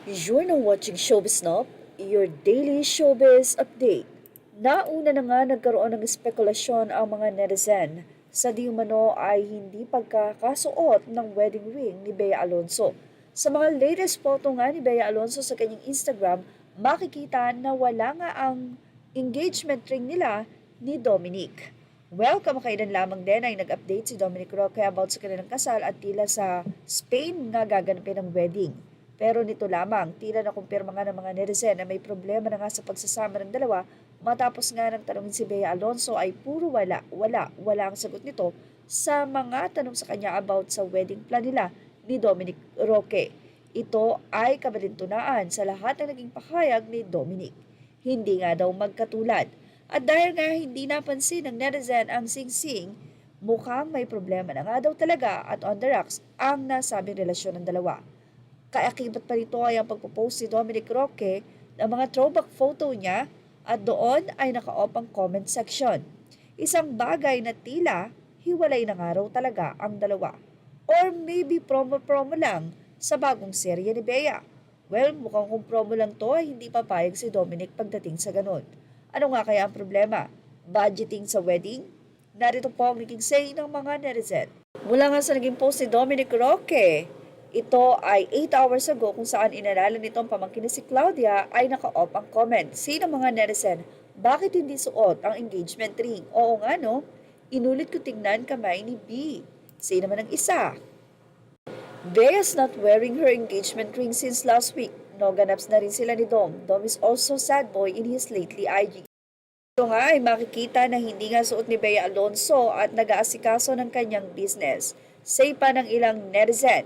You're now watching Showbiz Snob, your daily showbiz update. Nauna na nga nagkaroon ng espekulasyon ang mga netizen sa di umano ay hindi pagkakasuot ng wedding ring ni Bea Alonso. Sa mga latest photo nga ni Bea Alonso sa kanyang Instagram, makikita na wala nga ang engagement ring nila ni Dominic. Well, kamakailan lamang din ay nag-update si Dominic Roque about sa kanilang kasal at tila sa Spain nga gaganapin ang wedding. Pero nito lamang, tila nakumpirma nga ng mga netizen na may problema na nga sa pagsasama ng dalawa matapos nga nang tanungin si Bea Alonso ay puro wala ang sagot nito sa mga tanong sa kanya about sa wedding plan nila ni Dominic Roque. Ito ay kabalintunaan sa lahat ng naging pahayag ni Dominic. Hindi nga daw magkatulad. At dahil nga hindi napansin ng netizen ang singsing, mukhang may problema na nga daw talaga at on the rocks ang nasabing relasyon ng dalawa. Kaakibat pa rito ay ang pagpo-post ni Dominic Roque ng mga throwback photo niya at doon ay naka-off ang comment section. Isang bagay na tila hiwalay na nga raw talaga ang dalawa. Or maybe promo-promo lang sa bagong serye ni Bea. Well, mukhang kung promo lang to ay hindi papayag si Dominic pagdating sa ganun. Ano nga kaya ang problema? Budgeting sa wedding? Narito po ang naging say ng mga netizen. Mula nga sa naging post ni Dominic Roque, ito ay 8 hours ago kung saan inalala nitong pamangkin na si Claudia ay naka-off ang comment. Sino mga netizen? Bakit hindi suot ang engagement ring? Oo nga no, inulit ko tingnan kamay ni B. Sino naman ang isa? Bea's not wearing her engagement ring since last week. No ganaps na rin sila ni Dom. Dom is also sad boy in his lately IG. Ito nga ay makikita na hindi nga suot ni Bea Alonso at nag-aasikaso ng kanyang business. Say pa ng ilang netizen,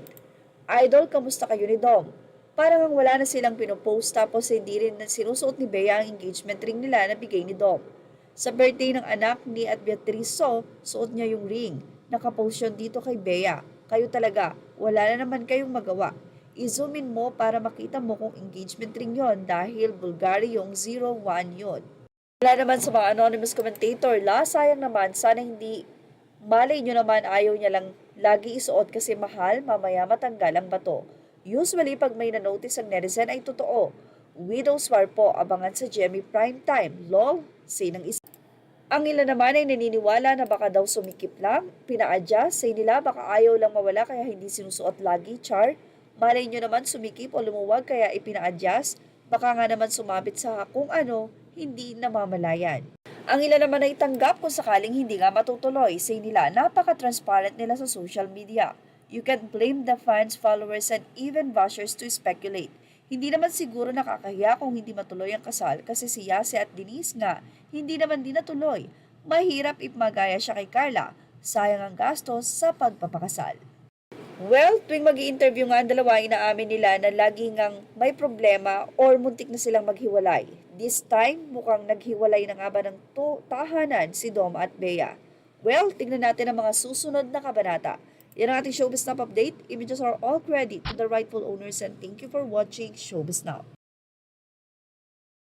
Idol, kamusta kayo ni Dom? Parang ang wala na silang pinopost tapos hindi rin sinusuot ni Bea ang engagement ring nila na bigay ni Dom. Sa birthday ng anak ni at Beatriz suot niya yung ring. Nakapost yun dito kay Bea. Kayo talaga, wala na naman kayong magawa. I-zoom in mo para makita mo kung engagement ring yon dahil Bulgari yung 01 yon. Wala naman sa mga anonymous commentator, sayang naman, sana hindi. Malay nyo naman ayaw niya lang lagi isuot kasi mahal, mamaya matanggal ang bato. Usually pag may na-notice ang netizen ay totoo. Widow's War po, abangan sa Gemmy Primetime. Lol, sinang isa. Ang ilan naman ay naniniwala na baka daw sumikip lang, pina-adjust, say nila baka ayaw lang mawala kaya hindi sinusuot lagi, char. Malay nyo naman sumikip o lumuwag kaya ipina-adjust, baka nga naman sumabit sa kung ano, hindi namamalayan. Ang ilan naman ay tanggap kung sakaling hindi nga matutuloy. Say nila, napaka-transparent nila sa social media. You can blame the fans, followers, and even bashers to speculate. Hindi naman siguro nakakahiya kung hindi matuloy ang kasal kasi si Yase at Denise nga, hindi naman din natuloy. Mahirap ipmagaya siya kay Carla. Sayang ang gastos sa pagpapakasal. Well, tuwing mag-i-interview nga ang dalawa, inaamin nila na lagi ngang may problema or muntik na silang maghiwalay. This time, mukhang naghiwalay na nga ba ng tahanan si Dom at Bea. Well, tingnan natin ang mga susunod na kabanata. Yan ang ating Showbiz Snap update. Images are all credit to the rightful owners and thank you for watching Showbiz Snap.